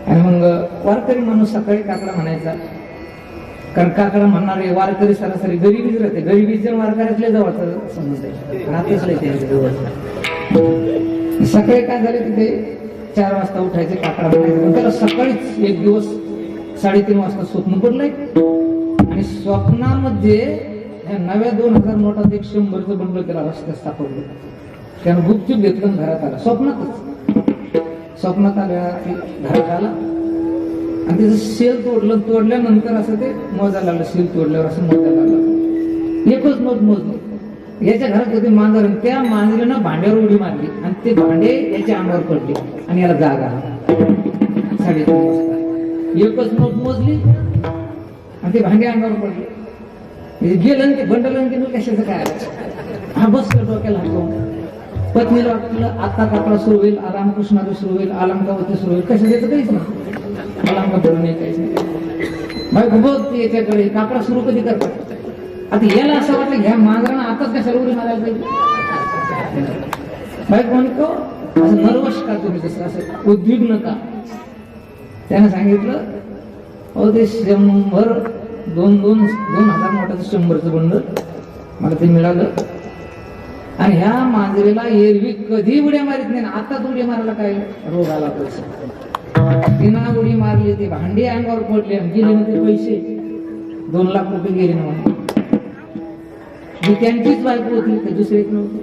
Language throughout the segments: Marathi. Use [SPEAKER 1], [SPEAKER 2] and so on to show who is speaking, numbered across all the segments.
[SPEAKER 1] आणि मग वारकरी माणूस सकाळी काकडा म्हणायचा, कारण काकडा म्हणणारे वारकरी सरासरी गरीबीच राहते, गरीबीच वारकऱ्यातल्या जवळचा संबंध आहे, राहतेच नाही जवळ. सकाळी काय झाले तिथे 4 वाजता उठायचे, काकडा म्हणायचे. त्याला सकाळीच एक दिवस 3:30 वाजता स्वप्न पडलंय आणि स्वप्नामध्ये नव्या 2000 नोटात एक 100चं बंडल त्याला रस्त्यात सापडलं. त्यानं गुपचूप घेतलं घरात आला, स्वप्नात आल्या घरात आला आणि त्याचं सेल तोडलं. तोडल्यानंतर असं ते मोजायला लागलं, सेल तोडल्यावर असं मोजायला लागलं. एकच नोट मोजली. याच्या घरात होते मांजर, त्या मांजरीनं भांड्यावर उडी मारली आणि ते भांडे याच्या अंगावर पडले आणि याला जाग आला. 3:30 वाजता एकच नोट मोजली आणि ते भांडे अंगावर पडले. गेलं ते बंडलं गेलं, कशाचं काय आलं. हा बस डोक्याला हात. पत्नीला वाटलं आता काकडा सुरू होईल, रामकृष्णाला सुरू होईल, अलंकावती सुरू होईल. कशा देतं काहीच नाही, अलंका भरून नाही, काहीच नाही. बायको बघ याच्याकडे काकडा सुरू कधी करतात. आता याला असं वाटलं घ्या मांजरानं आताच कशाला उडी मारायला पाहिजे. बायको म्हणतो असं नर्वस का तुम्ही, तसं असं उद्विग्न का. त्यानं सांगितलं अहो ते 2,000 नोटाचं 100चं बंडल मला ते मिळालं आणि ह्या मांजरीला एरवी कधी उड्या मारित नाही, आताच उड्या मारायला काय रोग आला पैसे. तिनं उडी मारली, ते भांडी अंगावर पडले आणि गेले ना ते पैसे. 2 लाख रुपये गेले ना. त्यांचीच बायको होती, ते दुसरे नव्हते.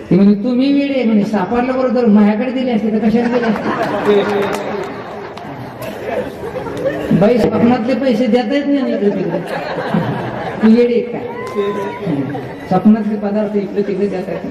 [SPEAKER 1] ते म्हणजे तुम्ही वेळे म्हणे सापडल्या बरोबर माझ्याकडे दिले असते तर कशाने दिले असते. बाई स्वप्नातले पैसे देता येत नाही इकडे तिकडे. तू येडे काय, स्वप्नातले पदार्थ इकडे तिकडे देता येत.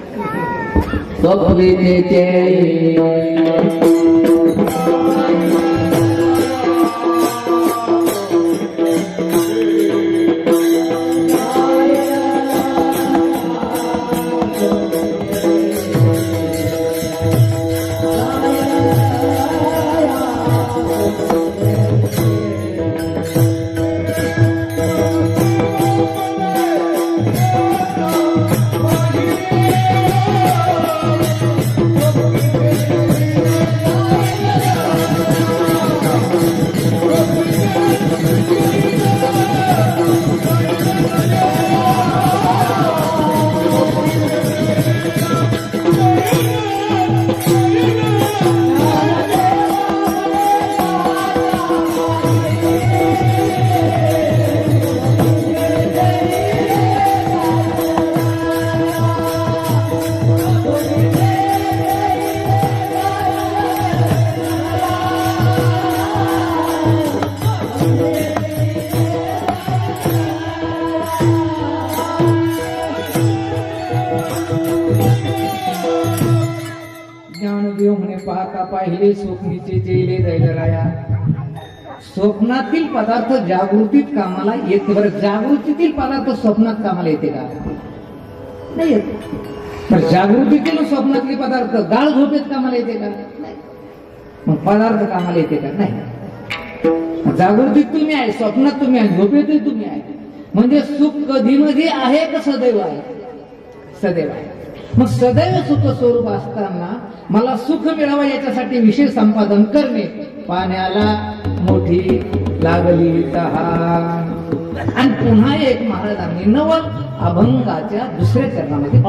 [SPEAKER 1] ज्ञानदेव म्हणे पाहता पाहिले स्वप्नीचे चेले दैलराया. स्वप्नातील पदार्थ जागृतीत कामाला येते. बरं, जागृतीतील पदार्थ स्वप्नात कामाला येते का? नाही येत. जागृतीतील स्वप्नातले पदार्थ गाळ झोपेत कामाला येते का? नाही. मग पदार्थ कामाला येते का? नाही. जागृतीत तुम्ही आहे, स्वप्नात तुम्ही आहे, झोपेतही तुम्ही आहे. म्हणजे सुख कधी मध्ये आहे का सदैव आहे? सदैव आहे. मग सदैव सुख स्वरूप असताना मला सुख मिळावं याच्यासाठी विषय संपादन करणे. पाण्याला मोठी लागली तहान. आणि पुन्हा एक महाराजांनी नवल अभंगाच्या 2ऱ्या चरणामध्ये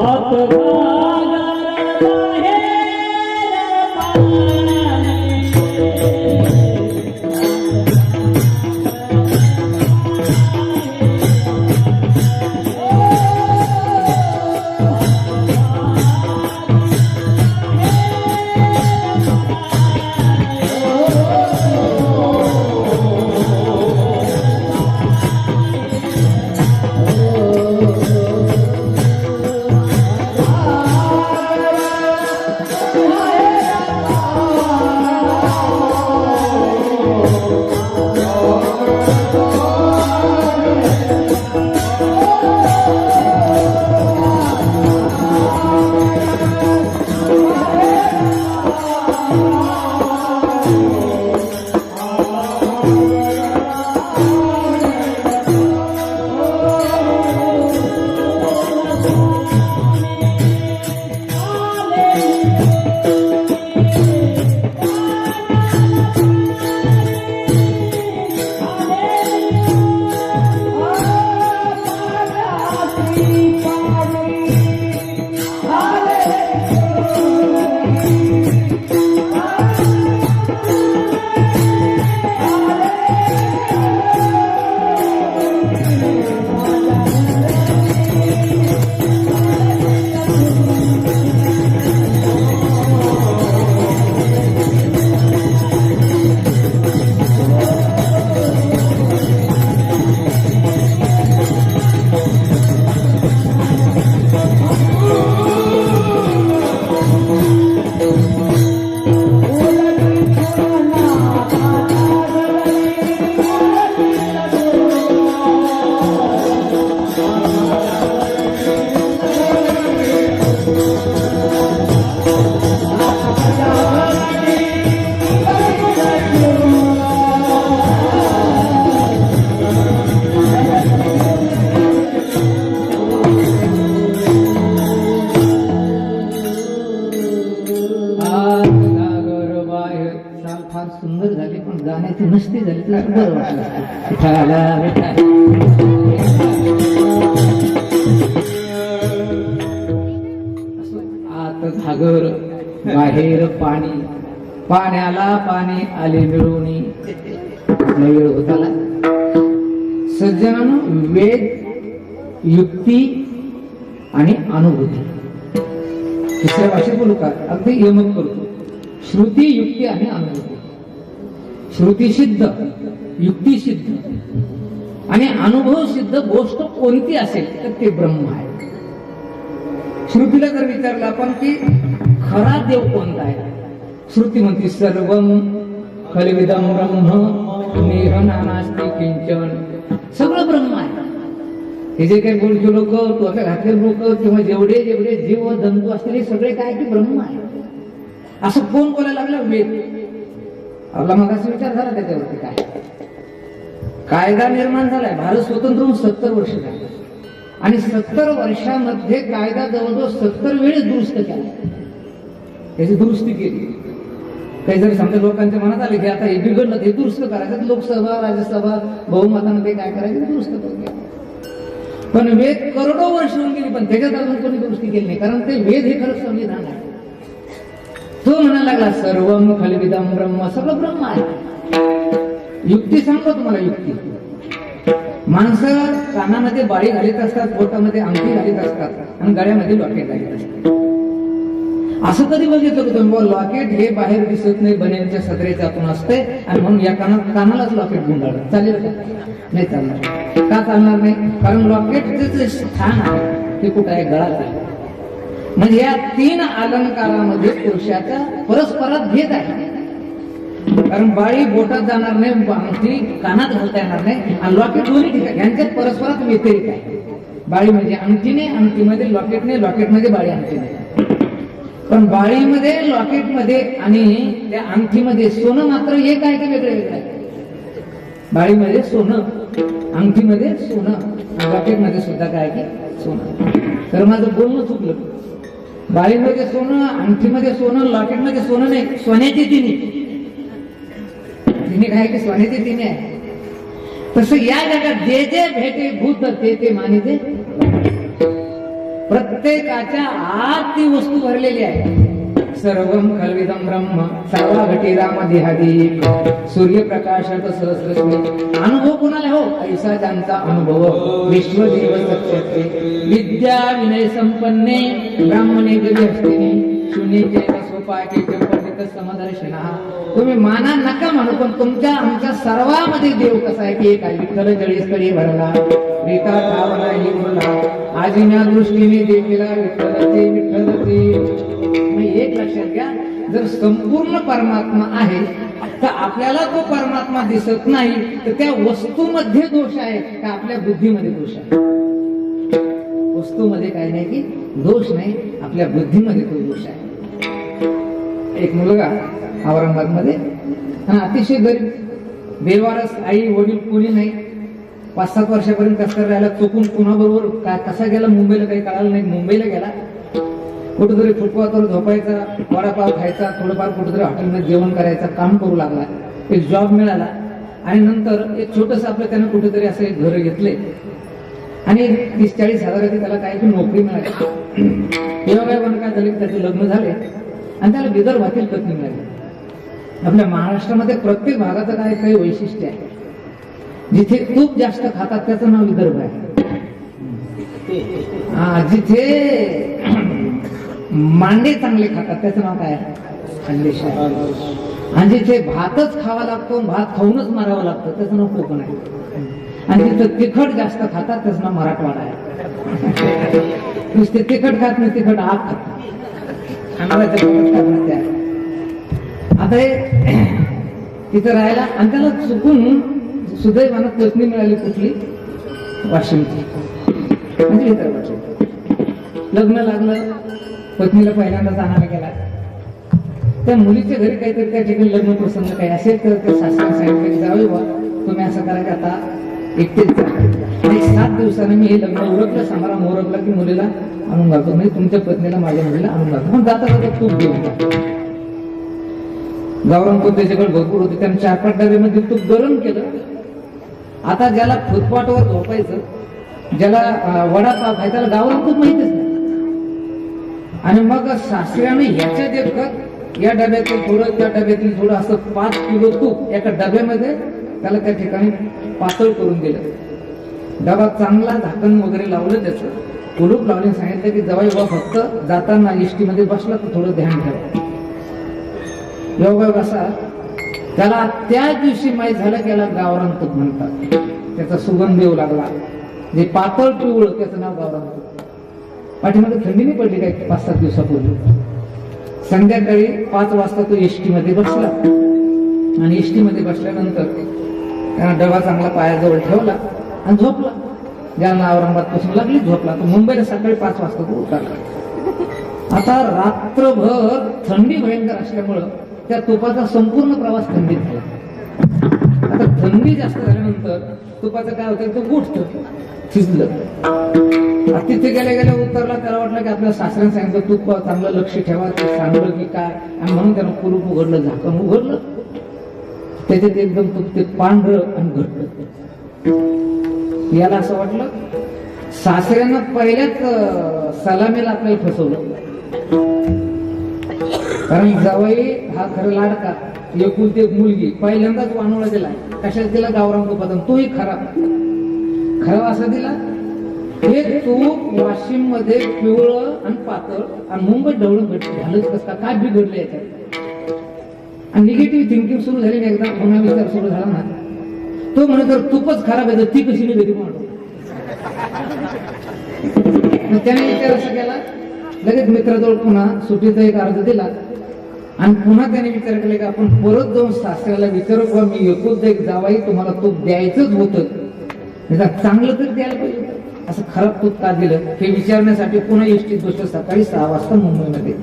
[SPEAKER 1] चाल फार सुंदर झाली, पण गाण्याची नसती झाली तर बरं वाटलं असतं. विठ्ठला विठ्ठला. आत घागर बाहेर पाणी, पाण्याला पाणी आले मिळवणी. वेळ होताला सज्जनानं वेद, युक्ती आणि अनुभूती. दुसऱ्या भाषेत बोलू का? अगदी यमक करतो. श्रुती, युक्ती आणि अनुभूती. श्रुती सिद्ध, युक्ती सिद्ध आणि अनुभव सिद्ध गोष्ट कोणती असेल तर ते ब्रह्म आहे. श्रुतीला जर विचारलं आपण की खरा देव कोणता आहे, श्रुती म्हणते सर्वम खलविदम ब्रह्म नेह नानास्ति किंचन. सगळं ब्रह्म आहे. हे जे काही बोलके लोक, टोप्या घातले लोक किंवा जेवढे जेवढे जीव जंतू असतील हे सगळे काय की ब्रह्म आहे असं कोण बोलायला लागलं? वेद. आपला मगाचा विचार झाला त्याच्यावरती. काय कायदा निर्माण झालाय, भारत स्वतंत्र होऊन 70 वर्ष झाले आणि 70 वर्षामध्ये कायदा जवळजवळ 70 वेळेस दुरुस्त केला. त्याची दुरुस्ती केली. काही जर समजा लोकांच्या मनात आले की आता हे बिघडलं, हे दुरुस्त करायचं, लोकसभा राज्यसभा बहुमतामध्ये काय करायचं दुरुस्त करून. पण वेद करोडो वर्ष होऊन गेली पण त्याच्यात अजून कोणी दुरुस्ती केली नाही, कारण ते वेद हे खरंच संविधान आहे. तो म्हणायला लागला सर्वम खलविदम ब्रह्म, सगळं ब्रह्म आहे. युक्ती सांगतो तुम्हाला. युक्ती, माणसं कानामध्ये बाळी घालीत असतात, पोटामध्ये अंगठी घालीत असतात आणि गळ्यामध्ये लॉकेट घालीत असतात. असं कधी बघितलं की तुम्ही लॉकेट हे बाहेर दिसत नाही, बनेलच्या सदरेच्या आतून असते आणि म्हणून या कानालाच लॉकेट गुंडाळलं, चालेल का? नाही चालणार. का चालणार नाही? कारण लॉकेटचे जे स्थान आहे ते कुठं आहे? गळात आहे. म्हणजे या 3 अलंकारामध्ये पुरुषाचा परस्परात भेद आहे. कारण बाळी बोटात जाणार नाही, अंगठी कानात घालता येणार नाही आणि लॉकेट दोन्ही ठिकाणी, यांच्यात परस्परात व्यतिरिक्त आहे. बाळी म्हणजे अंगठीने, अंगठीमध्ये लॉकेटने, लॉकेटमध्ये बाळी अंगठीने. पण बाळीमध्ये, लॉकेटमध्ये आणि त्या अंगठीमध्ये सोनं मात्र एक आहे की वेगळं वेगळं आहे? बाळीमध्ये सोनं, अंगठीमध्ये सोनं, लॉकेटमध्ये सुद्धा काय की सोनं. तर माझं बोलणं चुकलं. बाळीमध्ये सोनं, अंगठीमध्ये सोनं, लॉकेटमध्ये सोनं नाही, सोन्याची तिन्ही. तिने काय की सोन्याची तिन्ही आहे. तसं या जगात जे जे भेटे भूत ते मानिते. प्रत्येकाच्या आत ती वस्तू भरलेली आहे. सर्वम खलविदम ब्रह्म सर्वा घटी राम देहादी सूर्यप्रकाशात सहस्रश्मी. अनुभव कोणाला हो? ऐसा ज्यांचा अनुभव विश्वदेव सत्यते विद्या विनय संपन्ने ब्राह्मणे व्यवस्थिने शून्यचे सोपाके पंडित समदर्शना. तुम्ही माना नका म्हणू, पण तुमच्या आमच्या सर्वांमध्ये देव कसा आहे की एक आहे. विठ्ठल जळीसकडे भरला रीता ठावला ही बोलला आजीच्या दृष्टीने देवीला विठ्ठलचे विठ्ठलचे. एक लक्षात घ्या, जर संपूर्ण परमात्मा आहे तर आपल्याला तो परमात्मा दिसत नाही, तर त्या वस्तूमध्ये दोष आहे का आपल्या बुद्धीमध्ये दोष आहे? वस्तूमध्ये काय नाही की दोष नाही, आपल्या बुद्धीमध्ये तो दोष आहे. एक मुलगा औरंगाबाद मध्ये अतिशय गरीब, बेवारस, आई वडील कोणी नाही, 5-7 वर्षापर्यंत कसं राहिला. चुकून कुणाबरोबर काय कसा गेला मुंबईला काही कळालं नाही. मुंबईला गेला, कुठेतरी फुटपाथवर झोपायचा, वडापाव खायचा, थोडंफार कुठेतरी हॉटेलमध्ये जेवण करायचं काम करू लागला. एक जॉब मिळाला आणि नंतर एक छोटस आपलं त्यानं कुठेतरी असं एक घर घेतले आणि 30-40 हजाराची त्याला काही नोकरी मिळाली. तेव्हा काय पण काय झाले, त्याचे लग्न झाले आणि त्याला विदर्भातील पत्नी मिळाली. आपल्या महाराष्ट्रामध्ये प्रत्येक भागाचं काय काही वैशिष्ट्य आहे. जिथे तूप जास्त खातात त्याचं नाव विदर्भ आहे. जिथे मांडे चांगले खातात त्याचं नाव काय? खानदेश आहे. आणि जिथे भातच खावा लागतो, भात खाऊनच मारावं लागतं त्याचं नाव कोकण आहे. आणि जिथं तिखट जास्त खातात त्याचं नाव मराठवाडा आहे. नुसते तिखट खात नाही, तिखट आत खातात. आता हे तिथं राहायला आणि त्याला चुकून सुदैवानं पत्नी मिळाली कुठली? वाशिमची, म्हणजे विदर्भाची. लग्न लागलं, पत्नीला पहिल्यांदा जाणारा गेला. त्या मुलीच्या घरी काहीतरी त्या ठिकाणी लग्न प्रसंग काही असेल तर त्या सासऱ्याने सांगितलं जावे बा तुम्ही असं करायचं, आता एकटेच जा. 7 दिवसांनी मी हे लग्न उरकलं, समारंभ उरकला की मुलीला आणून घालतो, म्हणजे तुमच्या पत्नीला माझ्या मुलीला आणून घालतो. पण जाता जाता खूप घेऊन जा. गावरान तूप त्याच्याकडे भरपूर होते, त्याने 4-5 डब्यामध्ये तूप गरम केलं. आता ज्याला फुटपाटवर झोपायचं, ज्याला वडापाव खायचा, त्याला गावरान तूप माहितीच नाही. आणि मग सासऱ्याने ह्याच्यात एकत या डब्यातलं थोडं त्या डब्यातील थोडं असं 5 किलो तूप एका डब्यामध्ये त्याला त्या ठिकाणी पातळ करून दिलं. डबा चांगला झाकण वगैरे लावलं, त्याचं कुलूप लावले. सांगितलं की जवळ फक्त जाताना एसटी मध्ये बसला तर थोडं ध्यान ठेवा. योगा बसा. त्याला त्या दिवशी माहीत झालं की याला गावरान तूप म्हणतात. त्याचा सुगंध येऊ लागला. जे पातळ पिवळं त्याचं नाव गावरान तूप. पाठीमध्ये थंडी नाही पडली काय 5-7 दिवसापूर्वी. संध्याकाळी 5 वाजता तो एसटी मध्ये बसला आणि एसटी मध्ये बसल्यानंतर त्यानं डबा चांगला पायाजवळ ठेवला आणि झोपला. ज्यांना औरंगाबाद पासून लागली झोपला. तो मुंबईला सकाळी 5 वाजता तो उतरला. आता रात्रभर थंडी भयंकर असल्यामुळं त्या तुपाचा संपूर्ण प्रवास थंडीत झाला. आता थंडी जास्त झाल्यानंतर तुपाचं काय होतं, तो गोठतं शिजलं. तिथे गेल्या उतरला. त्याला वाटलं की आपल्या सासऱ्याने सांगितलं तूप चांगलं लक्ष ठेवा, ते सांगलं की काय, आणि म्हणून त्यानं कुलूप उघडलं, झाकण उघडलं. त्याच्यात एकदम तूप ते पांढरं आणि घट्ट. याला असं वाटलं सासऱ्यानं पहिल्याच सलामीला आपल्याला फसवलं. कारण जावई हा खरं लाडका, एकुलती एक मुलगी, पहिल्यांदाच वानोळा दिला. कशाला दिला? गावरान तुपाचा. तोही खराब असा दिला. हे तूप वाशिम मध्ये पिवळं आणि पातळ आणि मुंबईत ढवळून झालंच कसं काय बिघडलं याच्यात. आणि निगेटिव्ह थिंकिंग सुरू झाली. एकदा पुन्हा विचार सुरू झाला ना, तो म्हणत तर तूपच खराब आहे, ती कशी निगेटिव्ह म्हणतो. त्याने विचार असा केला, लगेच मित्राजवळ पुन्हा सुटीचा एक अर्ज दिला आणि पुन्हा त्याने विचार केला की आपण परत जाऊन सासऱ्याला विचारू का, मी एकूच एक जावाई, तुम्हाला तूप द्यायचंच होतं, चांगलं तर द्यायला पाहिजे, असं खराब तूप का दिलं हे विचारण्यासाठी पुन्हा एसटीत बसलो सकाळी 6 वाजता मुंबईमध्ये.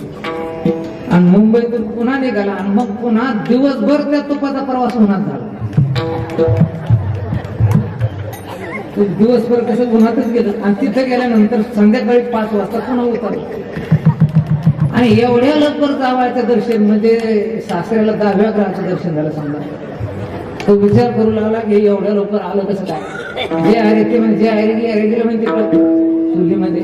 [SPEAKER 1] आणि मुंबईतून पुन्हा निघाला आणि मग पुन्हा दिवसभर त्या तुपाचा प्रवास होणार झाला. दिवसभर कसं उन्हातच गेलं आणि तिथे गेल्यानंतर संध्याकाळी 5 वाजता पुन्हा उतरलं. आणि एवढ्या लवकर जावायचं दर्शन म्हणजे सासऱ्याला 10व्या ग्रहाचं दर्शन झालं. समजा तो विचार करू लागला की एवढ्या लवकर आलं कसं काय. जे आहे ते म्हणजे जे आहे गेलं म्हणजे चुलीमध्ये,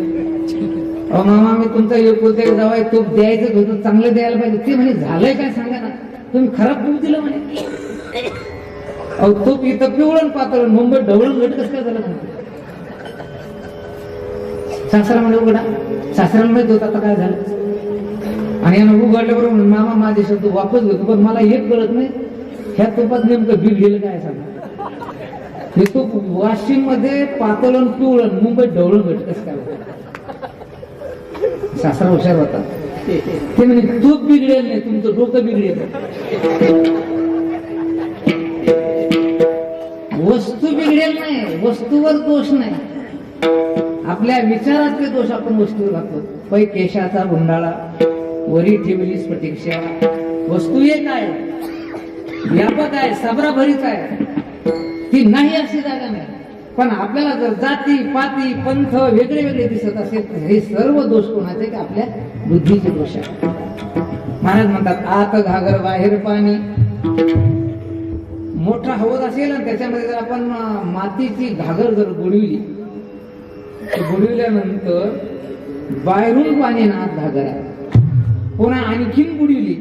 [SPEAKER 1] अहो मामा मी तुमचा एकुलते जावाय तूप द्यायचं होतं, चांगलं द्यायला पाहिजे. ते म्हणजे झालंय काय सांगा ना, तुम्ही खराब तूप दिलं म्हणे. अहो तूप इथं पिवळण पातळ, मुंबईत ढवळून घट कसं काय झालं म्हणते. सासरा म्हणजे उघडा. सासऱ्याला माहित होतं आता काय झालं. आणि यानं उघडल्याबरोबर मामा माझे शब्द वापस घेतो, पण मला एक कळत नाही ह्या तुपात नेमकं बिघडलेलं काय सांगा. हे तूप वाशिम मध्ये पातळण पिवळण, मुंबईत ढवळून घट कसं काय होतं. सासरा हुशार होता. ते म्हणजे तूप बिघडेल नाही, तुमचं डोकं बिघडेल. वस्तू बिघडेल नाही, वस्तूवर दोष नाही. आपल्या विचारातले दोष आपण वस्तूवर घालतो. पै केशाचा गुंडाळा, वरी ठेवली स्फटिकशा. वस्तू एक आहे, व्यापक आहे, सबराभरीच आहे, ती नाही अशी जागा नाही. पण आपल्याला जर जाती पाती पंथ वेगळे वेगळे दिसत असेल तर हे सर्व दोष कोणाचे की आपल्या बुद्धीचे दोष आहे. महाराज म्हणतात आत घागर बाहेर पाणी. मोठा हौद असेल आणि त्याच्यामध्ये जर आपण मातीची घागर जर बुडविली, बुडविल्यानंतर बाहेरून पाणी ना आत घागर आहे, पुन्हा आणखीन बुडविली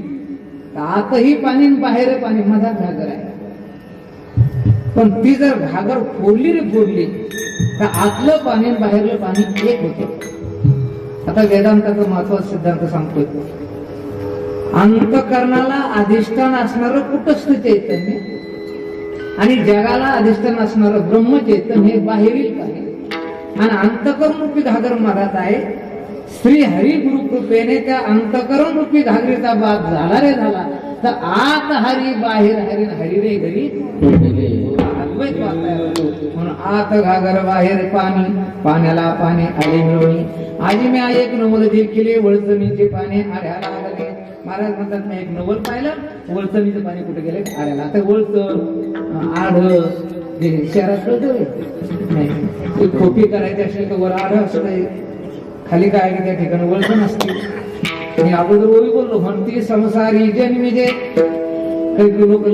[SPEAKER 1] तर आतही पाणी बाहेर पाणी, मधात घागर आहे. पण ती जर घागर फोडली रे फोडली तर आतलं पाणी बाहेरलं पाणी एक होतं. आता वेदांताचा महत्वाचा सिद्धांत सांगतोय, अंतःकरणाला अधिष्ठान असणारं कुटस्थ चैतन्य आणि जगाला अधिष्ठान असणारं ब्रह्म चैतन्य हे बाहेरील पाणी. आणि अंतःकरण रूपी घागर मधात आहे. श्री हरी गुरु कृपेने त्या अंतःकरण रूपी घागरीचा बाग झाला रे झाला तर आत हरी बाहेर हरी, हरी रे घरी अद्वैत म्हणून आत घागर बाहेर पाणी, पाण्याला पाणी आले मिळवणी. आजी मी एक नवल देखील वळचणीचे पाणी आऱ्याला लागले. महाराज म्हणतात मी एक नवल पाहिलं, वळचणीचं पाणी कुठे गेले आऱ्याला. आता वळचण आढ जे शहरात कळतं नाही, खोपी करायची असेल तर वर आढ असते, खाली काय की त्या ठिकाणी वळचण असते. मी अगोदर ओळी बोललो म्हणती संसारी जन्मी जे काही लोक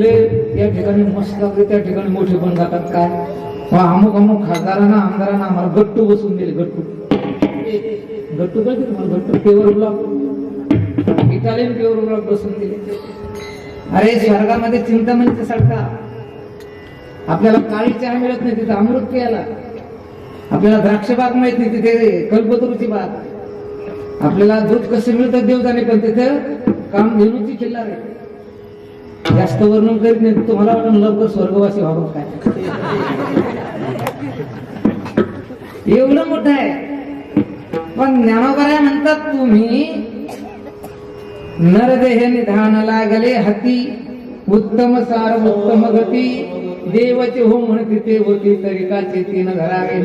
[SPEAKER 1] या ठिकाणी मस्त लागले, त्या ठिकाणी मोठे पण जातात. काय अमुक अमुक खासदारांना आमदारांना आम्हाला गट्टू बसून दिले. गट्टू कळते तुम्हाला? गट्टू paver block, Italian paver block बसून दिले. अरे स्वर्गामध्ये चिंतामणीचा सारखा आपल्याला काळी चहा मिळत नाही, तिथं अमृत प्यायला. आपल्याला द्राक्ष बाग माहित नाही, तिथे कल्पतरूची बाग. आपल्याला दूध कसं मिळतं देव जाणे, पण तिथं काम धेनूची खिल्लार आहे. जास्त वर्णन करीत नाही. तुम्हाला वाटून लवकर स्वर्गवासी व्हावं काय? एवढं मोठं आहे. पण ज्ञानोबा म्हणतात तुम्ही नरदेह निधान लागले हाती, उत्तम सार उत्तम गती, देवाचे हो म्हणते ते होती तरिकाचे तीन घरावे.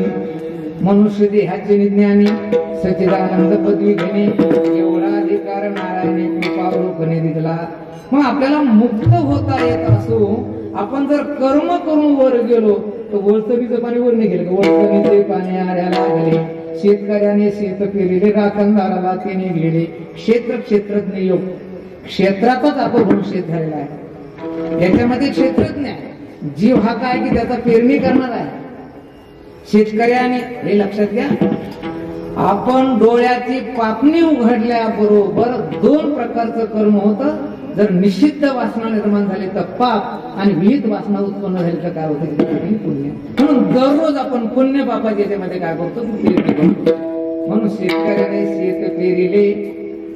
[SPEAKER 1] मनुष्य देहाचे विज्ञानी सच्चिदानंद पदवी घेणे, एवढा अधिकार नारायणे कृपावरूपणे दिला. मग आपल्याला मुक्त होता येत असो, आपण जर कर्म करून वर गेलो तर वळसणीचं पाणी वर नाही गेलं. वळसणीचे पाणी आऱ्याला लागले, शेतकऱ्याने शेत पेरले, राखणदाराला ते निघलेले. क्षेत्रज्ञ योग, क्षेत्रातच आपण शेत झालेला आहे. याच्यामध्ये क्षेत्रज्ञ जीव हा काय की त्याचा पेरणी करणार आहे. शेतकऱ्याने हे लक्षात घ्या, आपण डोळ्याची पापणी उघडल्याबरोबर दोन प्रकारचं कर्म होतं. जर निषिद्ध वासना निर्माण झाली तर पाप, आणि विहित वासना उत्पन्न झाली तर काय होतं? पुण्य. म्हणून दररोज आपण पुण्य पापाच्या याच्यामध्ये काय करतो? पेरणी करतो. म्हणून शेतकऱ्याने शेत पेरिले,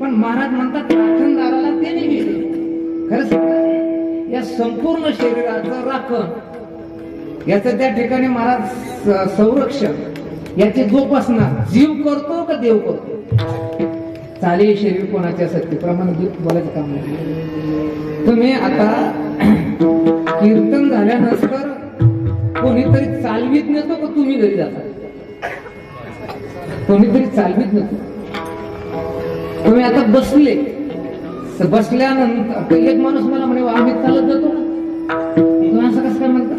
[SPEAKER 1] पण महाराज म्हणतात राखणदाराला ते नाही गेले. खरंच या संपूर्ण शरीराचं राखण, याचं त्या ठिकाणी महाराज संरक्षण, याची जोपासना जीव करतो का देव करतो? चाले शरीर कोणाच्या सत्य प्रमाण बोलायचं काम नाही. तुम्ही आता कीर्तन झाल्यानंतर कोणीतरी चालवीत नेतो का तुम्ही घरी जाता? कोणीतरी चालवीत नेतो. तुम्ही आता बसल्यानंतर एक माणूस मला म्हणे आम्ही चालत जातो ना. तुम्ही असं कसं काय म्हणता?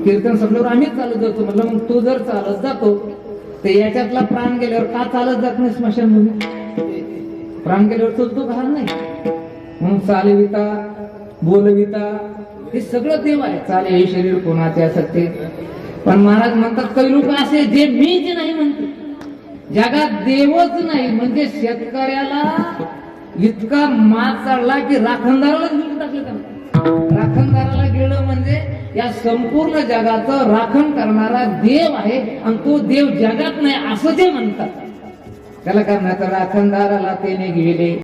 [SPEAKER 1] कीर्तन संपल्यावर आम्हीच चालत जातो. म्हटलं मग तू जर चालत जातो तर याच्यातला प्राण गेल्यावर का चालत जात नाही स्मशानभूमी? प्राण गेल्यावर चलतो का नाही? म्हणून चालविता बोलविता हे सगळं देव आहे. चाले हे शरीर कोणाचे असते. पण महाराज म्हणतात काही लोक असे जे मी जे नाही म्हणते, जगात देवच नाही. म्हणजे शेतकऱ्याला इतका मात चढला की राखणदारालाच घेऊन टाकले. त्यांना राखणदाराला गेलं म्हणजे या संपूर्ण जगाचं राखण करणारा देव आहे, आणि तो देव जगात नाही असं जे म्हणतात त्याला काय म्हणतात? राखणदाराला तेने गेले.